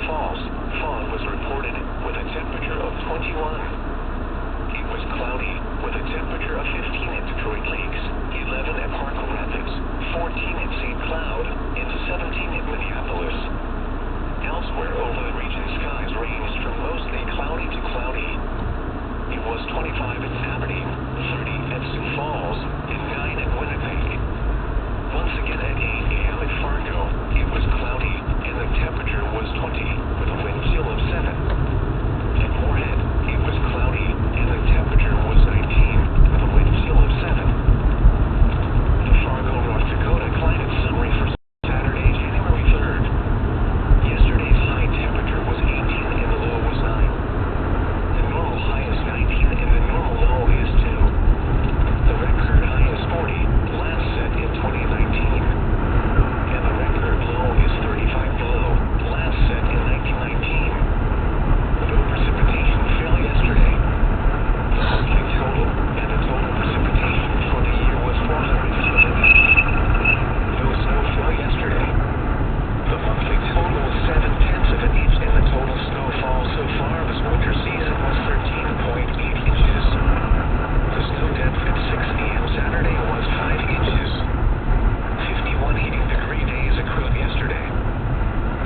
Falls, fog was reported with a temperature of 21. It was cloudy with a temperature of 15 at Detroit Lakes, 11 at Park Rapids, 14 at St. Cloud, and 17 at Minneapolis. Elsewhere over the region, skies ranged from mostly cloudy to cloudy. It was 25 at Aberdeen, 30 at Sioux Falls, and 9 at Winnipeg. Once again at 8 a.m. at Fargo, it was cloudy, and the temperature was 20, with a wind chill of 7. At Moorhead, it was cloudy, and the temperature was 19, with a wind chill of 7. The Fargo, North Dakota climate summary for Saturday, January 3rd. Yesterday's high temperature was 18 and the low was 9. The normal high is 19 and the normal low is 2. The record high is 40, last set in 2019. And the record low is 35 below, last set in 1919. No precipitation fell yesterday. The monthly total and the total precipitation for the year was 411. No snow fell yesterday. The monthly total was 7/10 of an inch, and the total snowfall so far this winter season was 13.8 inches. The snow depth at 6 a.m. Saturday was 5 inches. 51 heating degree days accrued yesterday.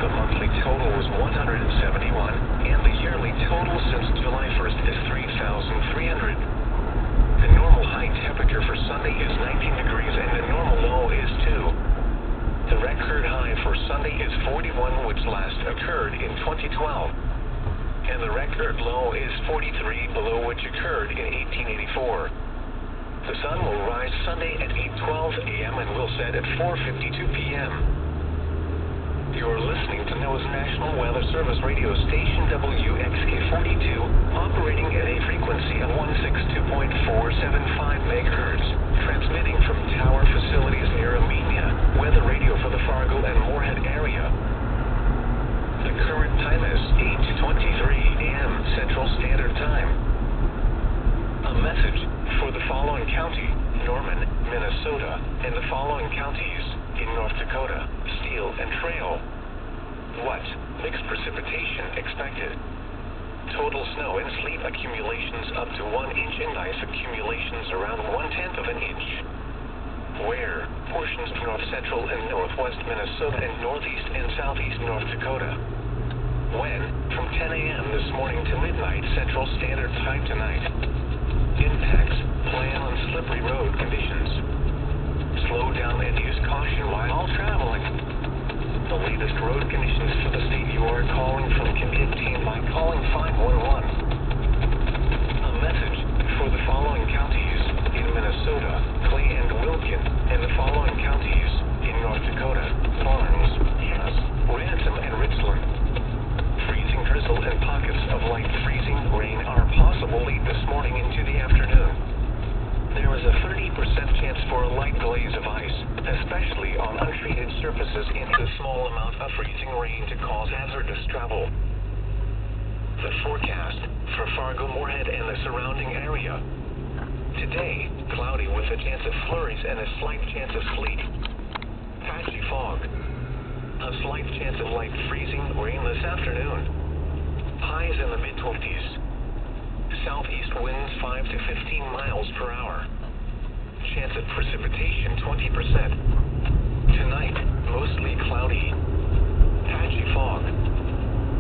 The monthly total was 171, and the yearly total since July 1st is 3,300. The normal high temperature for Sunday is 19 degrees and the normal low is 2. The record high for Sunday is 41, which last occurred in 2012. And the record low is 43, below which occurred in 1884. The sun will rise Sunday at 8:12 a.m. and will set at 4:52 p.m. You're listening to NOAA's National Weather Service radio station WXK42, operating at a frequency of 162.475 megahertz, transmitting from tower facilities near Amenia, weather radio for the Fargo and Moorhead area. The current time is 8:23 a.m. Central Standard Time. A message for the following county, Norman, Minnesota, and the following counties in North Dakota, Steele, and Trail. What? Mixed precipitation expected. Total snow and sleet accumulations up to 1 inch and ice accumulations around 1/10 of an inch. Where? Portions of north central and northwest Minnesota and northeast and southeast North Dakota. When? From 10 a.m. this morning to midnight Central Standard Time tonight. Impacts. Plan on slippery road conditions. Slow down and use caution while traveling. The latest road conditions for the state you are calling from can be obtained by calling 511. A message for the following counties in Minnesota, Clay and Wilkin, and the following counties in North Dakota, Barnes, Hess, Ransom, and Richland. Freezing drizzle and pockets of light freezing rain are possible late this morning into the afternoon. There is a 30% chance for a light glaze of ice, especially on untreated surfaces, and a small amount of freezing rain to cause hazardous travel. The forecast for Fargo, Moorhead, and the surrounding area. Today, cloudy with a chance of flurries and a slight chance of sleet. Patchy fog. A slight chance of light freezing rain this afternoon. Highs in the mid-20s. Southeast winds 5 to 15 miles per hour. Chance of precipitation 20%. Tonight, mostly cloudy. Patchy fog.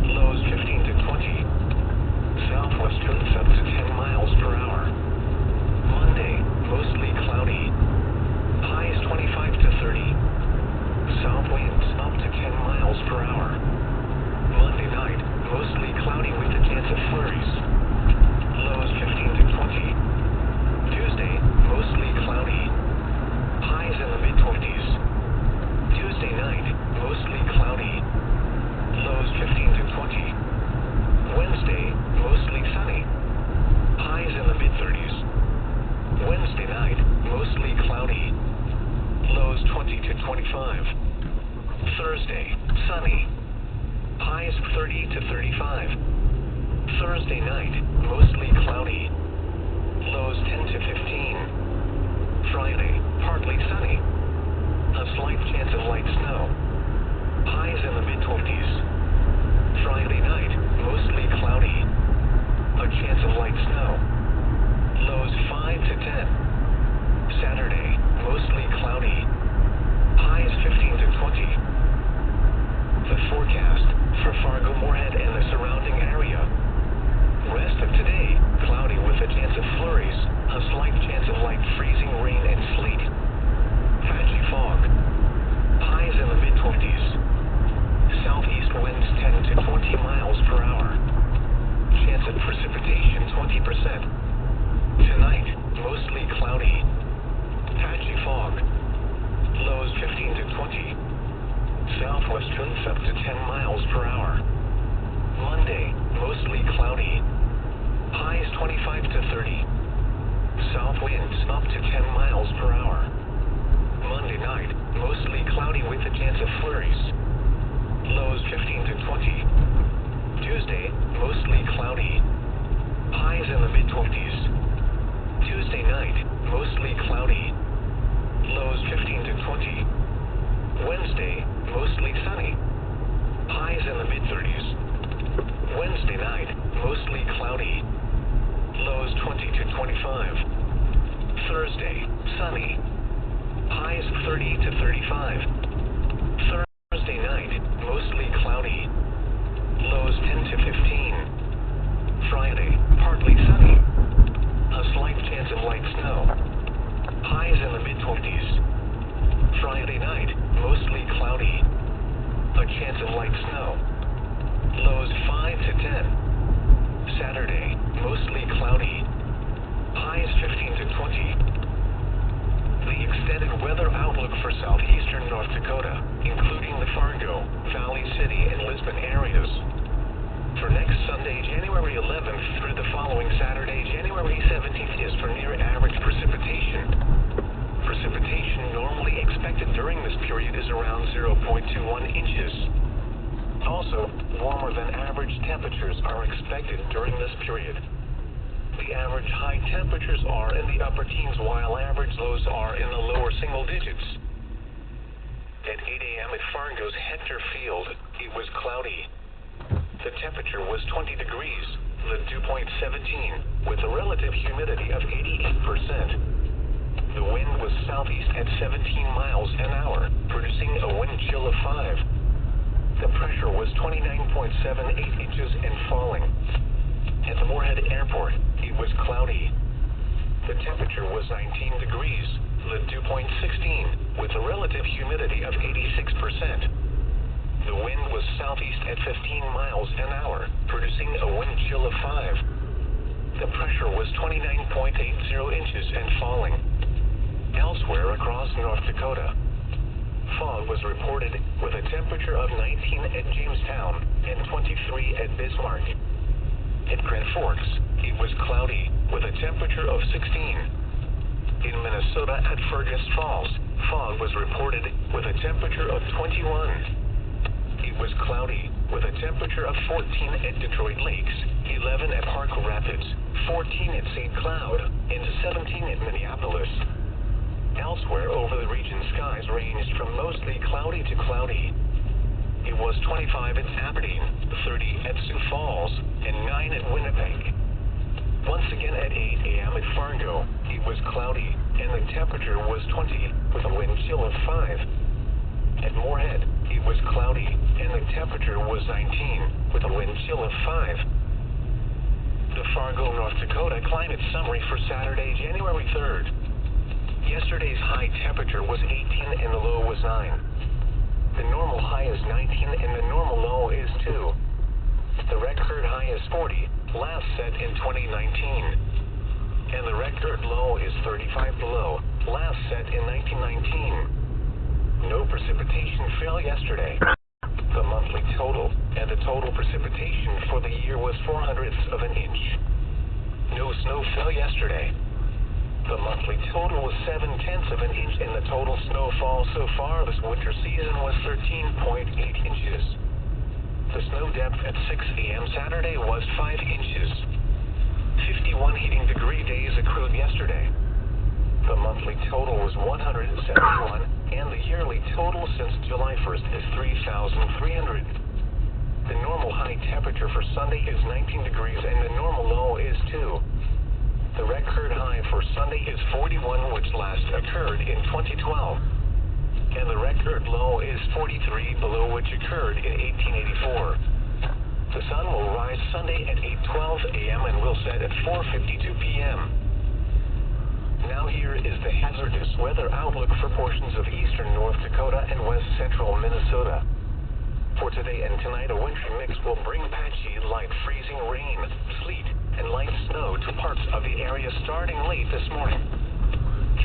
Lows 15 to 20. Southwest winds up to 10 miles per hour. Monday, mostly cloudy. Highs 25 to 30. South winds up to 10 miles per hour. Monday night, mostly cloudy with a chance of flurries. Lows 15 to 20. Tuesday, mostly cloudy. Highs in the mid-20s. Tuesday night, mostly cloudy. Lows 15 to 20. Wednesday, mostly sunny. Highs in the mid-30s. Wednesday night, mostly cloudy. Lows 20 to 25. Thursday, sunny. Highs 30 to 35. Thursday night, mostly cloudy. Lows 10 to 15. Friday, partly sunny. A slight chance of light snow. Highs in the mid-20s. Friday night, mostly cloudy. A chance of light snow. Lows 5 to 10. Saturday, mostly cloudy. Highs 15 to 20. The forecast for Fargo, Moorhead, and the surrounding area. Rest of today, cloudy with a chance of flurries, a slight chance of light freezing rain and sleet. Patchy fog. Highs in the mid-20s. Southeast winds 10 to 20 miles per hour. Chance of precipitation 20%. Tonight, mostly cloudy. Patchy fog. Lows 15 to 20. Southwest winds up to 10 miles per hour. Monday, mostly cloudy. Highs 25 to 30. South winds up to 10 miles per hour. Monday night, mostly cloudy with a chance of flurries. Lows 15 to 20. Tuesday, mostly cloudy. Highs in the mid-20s. Tuesday night, mostly cloudy. Lows 15 to 20. Wednesday, mostly sunny. Highs in the mid-30s. Wednesday night, mostly cloudy. Lows 20 to 25. Thursday, sunny. Highs 30 to 35. Thursday night, mostly cloudy. Lows 10 to 15. Friday, partly sunny. A slight chance of light snow. Highs in the mid-20s. Friday night, mostly cloudy. A chance of light snow. Lows 5 to 10. Saturday, mostly cloudy. Highs 15 to 20. The extended weather outlook for southeastern North Dakota, including the Fargo, Valley City, and Lisbon areas. For next Sunday, January 11th through the following Saturday, January 17th is for near average precipitation. Precipitation normally expected during this period is around 0.21 inches. Also, warmer than average temperatures are expected during this period. The average high temperatures are in the upper teens while average lows are in the lower single digits. At 8 a.m. at Fargo's Hector Field, it was cloudy. The temperature was 20 degrees, the dew point 17, with a relative humidity of 88%. The wind was southeast at 17 miles an hour, producing a wind chill of 5. The pressure was 29.78 inches and falling. At the Moorhead Airport, it was cloudy. The temperature was 19 degrees, the dew point 16, with a relative humidity of 86%. The wind was southeast at 15 miles an hour, producing a wind chill of 5. The pressure was 29.80 inches and falling. Elsewhere across North Dakota, fog was reported with a temperature of 19 at Jamestown and 23 at Bismarck. At Grand Forks, it was cloudy with a temperature of 16. In Minnesota at Fergus Falls, fog was reported with a temperature of 21. It was cloudy with a temperature of 14 at Detroit Lakes, 11 at Park Rapids, 14 at St. Cloud, and 17 at Minneapolis. Elsewhere over the region, skies ranged from mostly cloudy to cloudy. It was 25 at Aberdeen, 30 at Sioux Falls, and 9 at Winnipeg. Once again at 8 a.m. at Fargo, it was cloudy, and the temperature was 20, with a wind chill of 5. At Moorhead, it was cloudy, and the temperature was 19, with a wind chill of 5. The Fargo, North Dakota climate summary for Saturday, January 3rd. Yesterday's high temperature was 18 and the low was 9. The normal high is 19 and the normal low is 2. The record high is 40, last set in 2019. And the record low is 35 below, last set in 1919. No precipitation fell yesterday. The monthly total and the total precipitation for the year was 0.04 of an inch. No snow fell yesterday. The monthly total was 0.7 of an inch, and the total snowfall so far this winter season was 13.8 inches. The snow depth at 6 a.m. Saturday was 5 inches. 51 heating degree days accrued yesterday. The monthly total was 171, and the yearly total since July 1st is 3,300. The normal high temperature for Sunday is 19 degrees and the normal low is 2. The record high for Sunday is 41, which last occurred in 2012. And the record low is 43, below which occurred in 1884. The sun will rise Sunday at 8:12 a.m. and will set at 4:52 p.m. Now here is the hazardous weather outlook for portions of eastern North Dakota and west central Minnesota. For today and tonight, a wintry mix will bring patchy, light freezing rain, sleet, and light snow to parts of the area starting late this morning.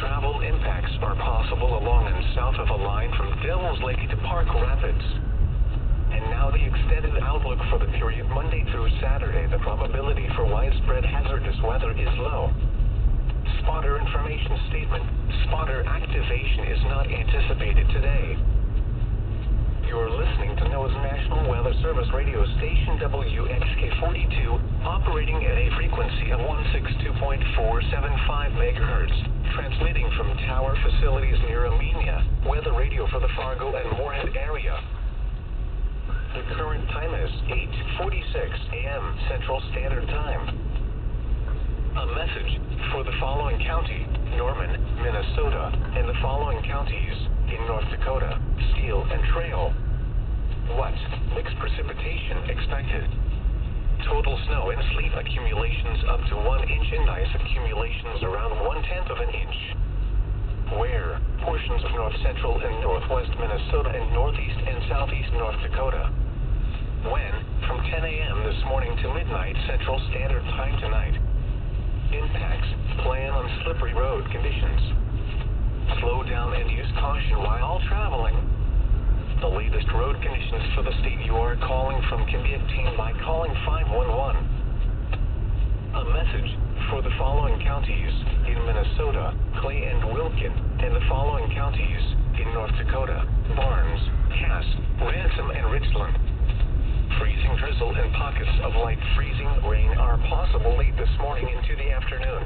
Travel impacts are possible along and south of a line from Devil's Lake to Park Rapids. And now the extended outlook for the period Monday through Saturday. The probability for widespread hazardous weather is low. Spotter information statement. Spotter activation is not anticipated today. You're listening to NOAA's National Weather Service radio station WXK42, operating at a frequency of 162.475 megahertz, transmitting from tower facilities near Armenia, weather radio for the Fargo and Moorhead area. The current time is 8:46 a.m. Central Standard Time. A message for the following county, Norman, Minnesota, and the following counties in North Dakota, Steele and Trail. What? Mixed precipitation expected. Total snow and sleet accumulations up to 1 inch and ice accumulations around 1/10 of an inch. Where? Portions of north central and northwest Minnesota and northeast and southeast North Dakota. When? From 10 a.m. this morning to midnight Central Standard Time tonight. Impacts. Plan on slippery road conditions. Slow down and use caution while traveling. The latest road conditions for the state you are calling from can be obtained by calling 511. A message for the following counties in Minnesota, Clay and Wilkin, and the following counties in North Dakota, Barnes, Cass, Ransom, and Richland. Freezing drizzle and pockets of light freezing rain are possible late this morning into the afternoon.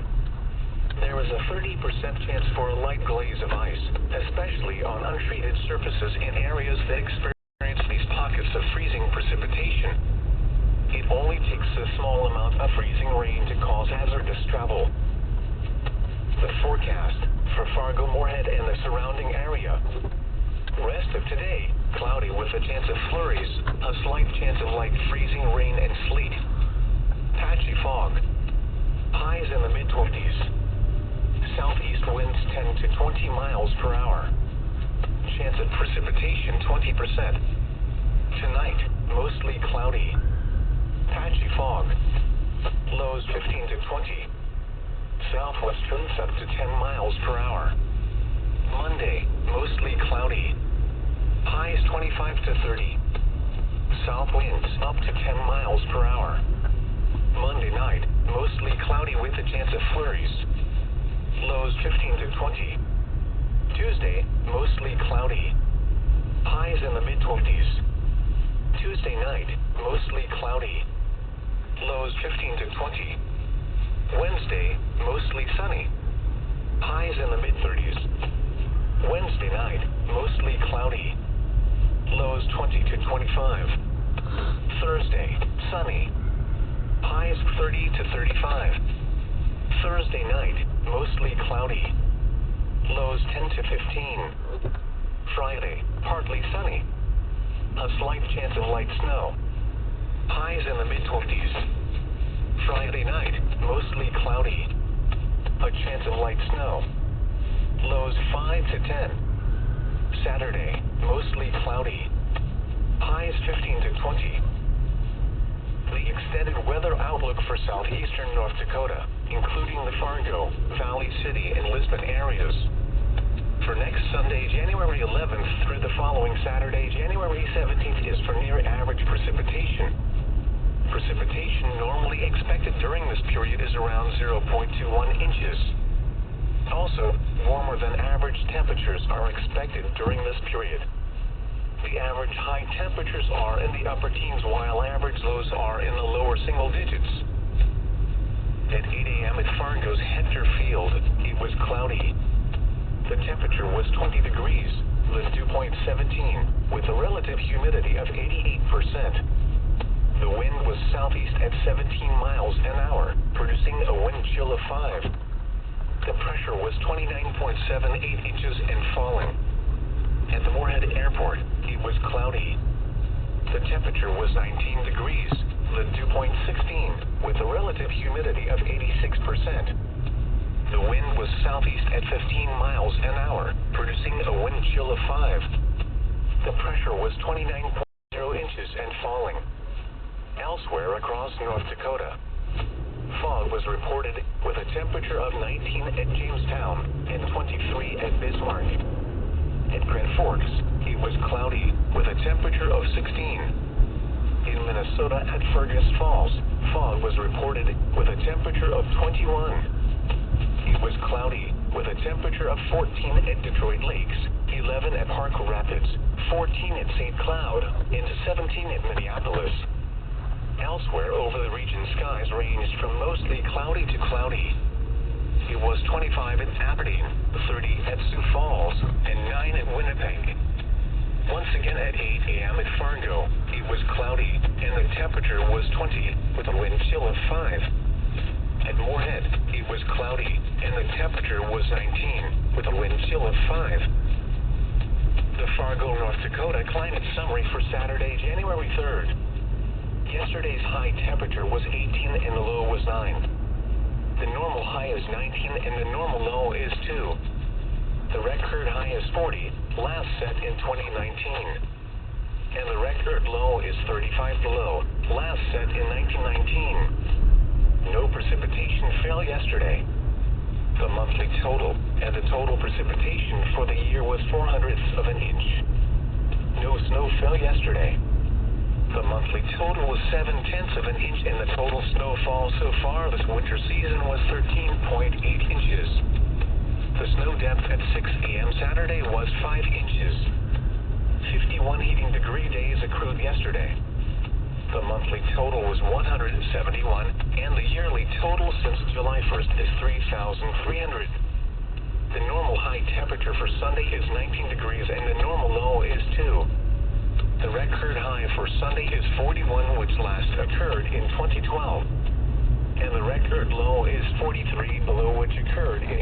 There is a 30% chance for a light glaze of ice, especially on untreated surfaces in areas that experience these pockets of freezing precipitation. It only takes a small amount of freezing rain to cause hazardous travel. The forecast for Fargo, Moorhead, and the surrounding area. Rest of today, cloudy with a chance of flurries, a slight chance of light freezing rain and sleet. Patchy fog. Highs in the mid-20s. Southeast winds 10 to 20 miles per hour. Chance of precipitation 20%. Tonight, mostly cloudy. Patchy fog. Lows 15 to 20. Southwest winds up to 10 miles per hour. Monday, mostly cloudy. Highs 25 to 30. South winds up to 10 miles per hour. Monday night, mostly cloudy with a chance of flurries. Lows 15 to 20. Tuesday, mostly cloudy. Highs in the mid-20s. Tuesday night, mostly cloudy. Lows 15 to 20. Wednesday, mostly sunny. Highs in the mid-30s. Wednesday night, mostly cloudy. Lows 20 to 25. Thursday, sunny. Highs 30 to 35. Thursday night, mostly cloudy. Lows 10 to 15. Friday, partly sunny. A slight chance of light snow. Highs in the mid-20s. Friday night, mostly cloudy. A chance of light snow. Lows 5 to 10. Saturday, mostly cloudy. Highs 15 to 20. The extended weather outlook for southeastern North Dakota, including the Fargo, Valley City, and Lisbon areas. For next Sunday, January 11th through the following Saturday, January 17th, is for near average precipitation. Precipitation normally expected during this period is around 0.21 inches. Also, warmer than average temperatures are expected during this period. The average high temperatures are in the upper teens, while average lows are in the lower single digits. At 8 a.m. at Fargo's Hector Field, it was cloudy. The temperature was 20 degrees, the dew point 17, with a relative humidity of 88%. The wind was southeast at 17 miles an hour, producing a wind chill of 5. The pressure was 29.78 inches and falling. At the Moorhead Airport, it was cloudy. The temperature was 19 degrees, the dew point 16, with a relative humidity of 86%. The wind was southeast at 15 miles an hour, producing a wind chill of 5. The pressure was 29.0 inches and falling. Elsewhere across North Dakota, fog was reported with a temperature of 19 at Jamestown and 23 at Bismarck. At Grand Forks, it was cloudy with a temperature of 16. In Minnesota at Fergus Falls, fog was reported with a temperature of 21. It was cloudy with a temperature of 14 at Detroit Lakes, 11 at Park Rapids, 14 at St. Cloud, and 17 at Minneapolis. Elsewhere over the region, skies ranged from mostly cloudy to cloudy. It was 25 at Aberdeen, 30 at Sioux Falls, and 9 at Winnipeg. Once again at 8 a.m. at Fargo, it was cloudy, and the temperature was 20, with a wind chill of 5. At Moorhead, it was cloudy, and the temperature was 19, with a wind chill of 5. The Fargo, North Dakota climate summary for Saturday, January 3rd. Yesterday's high temperature was 18 and the low was 9. The normal high is 19 and the normal low is 2. The record high is 40, last set in 2019. And the record low is 35 below, last set in 1919. No precipitation fell yesterday. The monthly total and the total precipitation for the year was 0.04 of an inch. No snow fell yesterday. The monthly total was 0.7 of an inch, and the total snowfall so far this winter season was 13.8 inches. The snow depth at 6 a.m. Saturday was 5 inches. 51 heating degree days accrued yesterday. The monthly total was 171, and the yearly total since July 1st is 3,300. The normal high temperature for Sunday is 19 degrees, and the normal low is 2. The record high for Sunday is 41, which last occurred in 2012. And the record low is 43 below, which occurred in